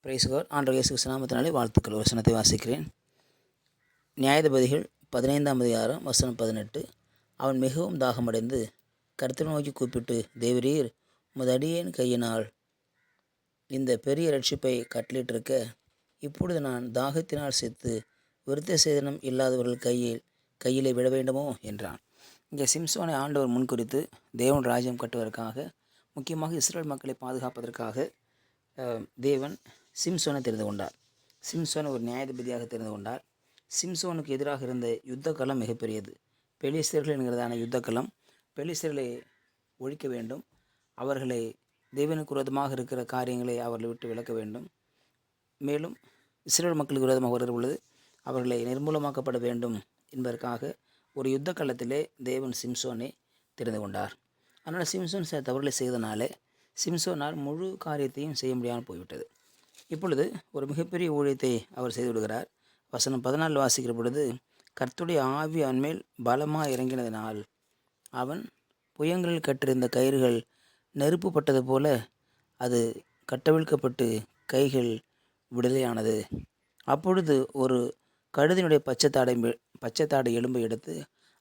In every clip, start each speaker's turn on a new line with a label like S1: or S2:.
S1: Price God. ஆண்டவர் இயேசு கிறிஸ்து நாமத்தினாலே வாழ்த்துக்கள். வசனத்தை வாசிக்கிறேன். நியாயாதிபதிகள் 15ஆம் அதிகாரம் வசனம் 18. அவன் மிகவும் தாகமடைந்து கர்த்தரை நோக்கி கூப்பிட்டு, தேவரீர் உமது அடியேன் கையினால் இந்த பெரிய ரட்சிப்பை கட்டளிட்டிருக்க, இப்பொழுது நான் தாகத்தினால் செத்து விருத்த சேதனம் இல்லாதவர்கள் கையிலே விழ வேண்டுமோ என்றான். இங்கே சிம்சோனை ஆண்டவர் முன்குறித்து தேவன் ராஜ்யம் கட்டுவதற்காக, முக்கியமாக இஸ்ரேல் மக்களை பாதுகாப்பதற்காக தேவன் சிம்சோனை தெரிந்து கொண்டார். சிம்சோனை ஒரு நியாயாதிபதியாக தெரிந்து கொண்டார். சிம்சோனுக்கு எதிராக இருந்த யுத்த களம் மிகப்பெரியது. பெலிஸ்தர்கள் என்கிறதான யுத்த களம். பெலிஸ்தர்களை ஒழிக்க வேண்டும், அவர்களை தேவனுக்கு விரோதமாக இருக்கிற காரியங்களை அவர்களை விட்டு விலக்க வேண்டும். மேலும் இஸ்ரேல் மக்களுக்கு விரோதமாக வருகிற பொழுது அவர்களை நிர்மூலமாக்கப்பட வேண்டும் என்பதற்காக ஒரு யுத்த களத்திலே தேவன் சிம்சோனை தெரிந்து கொண்டார். அதனால் சிம்சோன் சில தவறுகளை செய்தனாலே சிம்சோனால் முழு காரியத்தையும் செய்ய முடியாமல் போய்விட்டது. இப்பொழுது ஒரு மிகப்பெரிய ஊழியத்தை அவர் செய்து விடுகிறார். வசனம் 14 வாசிக்கிற பொழுது, கர்த்தருடைய ஆவி அவன்மேல் பலமாக இறங்கினதினால் அவன் புயங்களில் கட்டிருந்த கயிறுகள் நெருப்பு பட்டது போல அது கட்டவிழ்க்கப்பட்டு கைகள் விடுதலையானது. அப்பொழுது ஒரு கழுதினுடைய பச்சைத்தாடை எலும்பை எடுத்து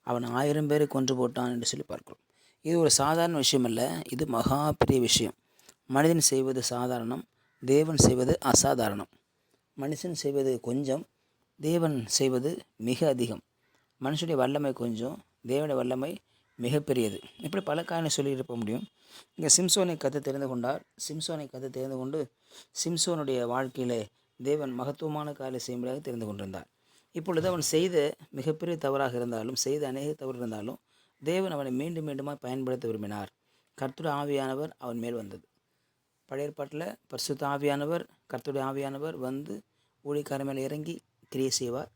S1: அவன் 1000 பேரை கொன்று போட்டான் என்று சொல்லி பார்க்கிறோம். இது ஒரு சாதாரண விஷயம் அல்ல, இது மகா பெரிய விஷயம். மனிதன் செய்வது சாதாரணம், தேவன் செய்வது அசாதாரணம். மனுஷன் செய்வது கொஞ்சம், தேவன் செய்வது மிக அதிகம். மனுஷனுடைய வல்லமை கொஞ்சம், தேவனுடைய வல்லமை மிகப்பெரியது. இப்படி பல காரணம் சொல்லியிருக்க முடியும். இங்கே சிம்சோனை கற்று தெரிந்து கொண்டார். சிம்சோனை கற்று தெரிந்து கொண்டு சிம்சோனுடைய வாழ்க்கையிலே தேவன் மகத்துவமான காரியம் செய்யும்படியாக தெரிந்து கொண்டிருந்தார். இப்பொழுது அவன் செய்த மிகப்பெரிய தவறாக இருந்தாலும், செய்த அநேக தவறு இருந்தாலும், தேவன் அவனை மீண்டும் மீண்டுமாக பயன்படுத்த விரும்பினார். கர்த்தருடைய ஆவியானவர் அவன் மேல் வந்தது. பழைய ஏற்பாட்டில் பரிசுத்த ஆவியானவர், கர்த்தருடைய ஆவியானவர் வந்து ஊழியக்காரன் மேலே இறங்கி கிரியை செய்வார்.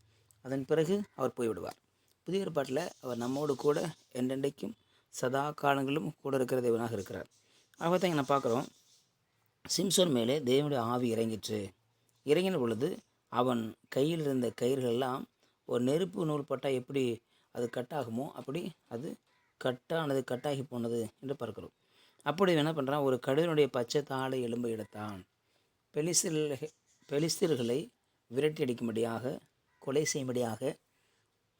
S1: அதன் பிறகு அவர் போய்விடுவார். புதிய ஏற்பாட்டில் அவர் நம்மோடு கூட என்றென்றைக்கும் சதா காலங்களும் கூட இருக்கிற தேவனாக இருக்கிறார். ஆக தான் நான் பார்க்குறோம், சிம்சோன் மேலே தேவனுடைய ஆவி இறங்கிற்று. இறங்கின பொழுது அவன் கையில் இருந்த கயிறுகளெல்லாம் ஒரு நெருப்பு நூல் பட்டால் எப்படி அது கட்டாகுமோ அப்படி அது கட்டாகி போனது என்று பார்க்கிறோம். அப்படி என்ன பண்ணுறான், ஒரு கழுவினுடைய பச்சை தாடை எலும்பை எடுத்தான். பெலிஸ்தர்களை விரட்டி அடிக்கும்படியாக, கொலை செய்யும்படியாக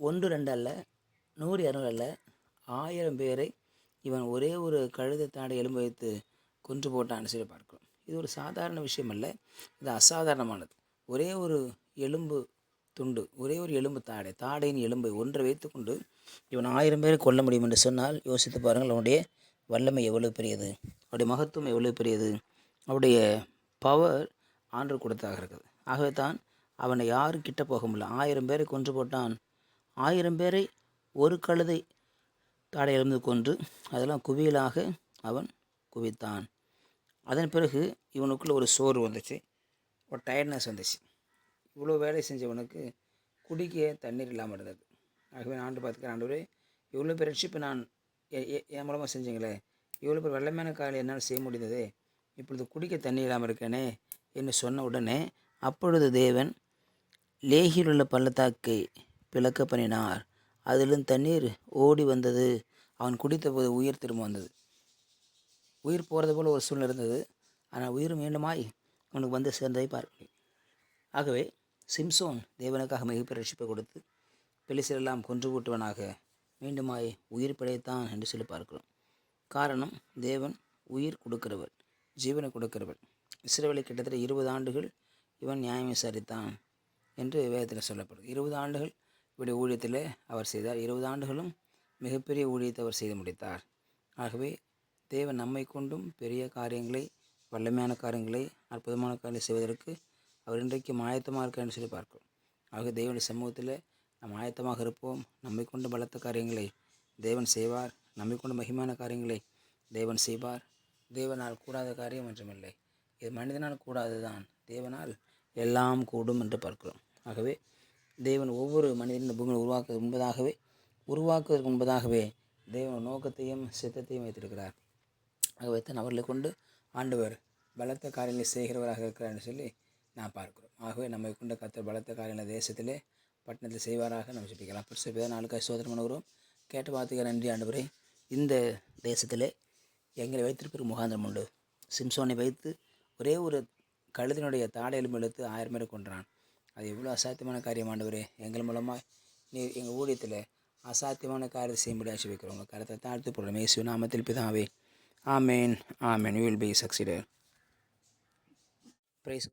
S1: 1 2 அல்ல, 100 200 அல்ல, 1000 பேரை இவன் ஒரே ஒரு கழுதை தாடை எலும்பு வைத்து கொன்று போட்டான்னு சொல்லி பார்க்கிறோம். இது ஒரு சாதாரண விஷயம் அல்ல, இது அசாதாரணமானது. ஒரே ஒரு எலும்பு துண்டு, ஒரே ஒரு எலும்பு தாடையின் எலும்பை ஒன்றை வைத்துக்கொண்டு இவன் 1000 பேரை கொல்ல முடியும் என்று சொன்னால் யோசித்து பாருங்கள். அவனுடைய வல்லமை எவ்வளவு பெரியது, அவருடைய மகத்துவம் எவ்வளவு பெரியது, அவருடைய பவர் ஆண்டவர் கொடுத்தாக இருக்குது. ஆகவே தான் அவனை யாரும் கிட்ட போக முடியல. 1000 பேரை கொன்று போட்டான். 1000 பேரை ஒரு கழுதை தாடை எலும்பு கொன்று அதெல்லாம் குவியலாக அவன் குவித்தான். அதன் பிறகு இவனுக்குள்ள ஒரு சோர்வு வந்துச்சு, ஒரு டயர்ட்னஸ் வந்துச்சு. இவ்வளோ வேலை செஞ்சவனுக்கு குடிக்க தண்ணீர் இல்லாமல் இருந்தது. ஆகவே நான் பார்த்துக்கிறேன், ஆண்டவரே இவ்வளோ பேர் ரட்சிப்பு நான் என் மூலமாக செஞ்சீங்களே, இவ்வளோ பேர் வெள்ளமான காரியம் என்னால் செய்ய முடிந்ததே, இப்பொழுது குடிக்க தண்ணீர் இல்லாமல் இருக்கேனே என்று சொன்ன உடனே அப்பொழுது தேவன் லேகியில் உள்ள பள்ளத்தாக்கை பிளக்க பண்ணினார். அதிலிருந்து தண்ணீர் ஓடி வந்தது. அவன் குடித்த போது உயிர் திரும்ப வந்தது. உயிர் போகிறது போல் ஒரு சூழ்நிலை இருந்தது, ஆனால் உயிர் மீண்டுமாய் அவனுக்கு வந்து சேர்ந்ததை பார்க்க முடியும். ஆகவே சிம்சோன் தேவனுக்காக மிகப்பெரிய ரட்சிப்பை கொடுத்து பெலிஸ்தரெல்லாம் கொன்று போட்டுவனாக மீண்டுமாய் உயிர் பிழைத்தான் என்று சொல்லி பார்க்கிறோம். காரணம், தேவன் உயிர் கொடுக்கிறவர், ஜீவனை கொடுக்கிறவர். இஸ்ரவேலை கிட்டத்தட்ட 20 ஆண்டுகள் இவன் நியாயம் விசாரித்தான் என்று வேதத்தில் சொல்லப்படும். 20 ஆண்டுகள் இவருடைய ஊழியத்தில் அவர் செய்தார். 20 ஆண்டுகளும் மிகப்பெரிய ஊழியத்தை அவர் செய்து முடித்தார். ஆகவே தேவன் நம்மை கொண்டும் பெரிய காரியங்களை, வல்லமையான காரியங்களை, அற்புதமான காரியங்களை செய்வதற்கு அவர் இன்றைக்கு ஆயத்தமாக இருக்கார் என்று சொல்லி பார்க்கிறோம். ஆக தேவனுடைய சமூகத்தில் நாம் ஆயத்தமாக இருப்போம். நம்மை கொண்டு பலத்த காரியங்களை தேவன் செய்வார். நம்மை கொண்டு மகிமையான காரியங்களை தேவன் செய்வார். தேவனால் கூடாத காரியம் ஒன்றுமில்லை. இது மனிதனால் கூடாது தான், தேவனால் எல்லாம் கூடும் என்று பார்க்கிறோம். ஆகவே தேவன் ஒவ்வொரு மனிதனும் பூமியை உருவாக்குவதற்கு முன்பதாகவே தேவன் நோக்கத்தையும் சித்தத்தையும் வைத்திருக்கிறார். ஆகவே தான் அவர்களை கொண்டு ஆண்டவர் பலத்த காரியங்களை செய்கிறவராக இருக்கிறார் என்று சொல்லி நான் பார்க்கிறோம். ஆகவே நம்மை கொண்டு கர்த்தர் பலத்த காரியங்களை தேசத்திலே பட்டணத்தில் செய்வாராக நம்ம சொல்லிக்கலாம். பெருசு நாளுக்காக சோதனை பண்ணுகிறோம். கேட்ட வார்த்தைக்கு நன்றி ஆண்டவரே. இந்த தேசத்திலே எங்களை வைத்திருப்பது முகாந்திரம் உண்டு. சிம்சோனை வைத்து ஒரே ஒரு கழுதினுடைய தாடையிலும் இழுத்து 1000 பேரை கொன்றான். அது எவ்வளோ அசாத்தியமான காரியம் ஆண்டவரே. எங்கள் மூலமாக நீர் எங்கள் ஊழியத்தில் அசாத்தியமான காரியத்தை செய்யும்படி ஆசீர்வதிக்கிறோம். உங்கள் கருத்தை தாழ்த்து போடுறோம் இயேசு நாமத்தில் பிதாவே. ஆமேன். ஆமேன். You will be succeeded. Price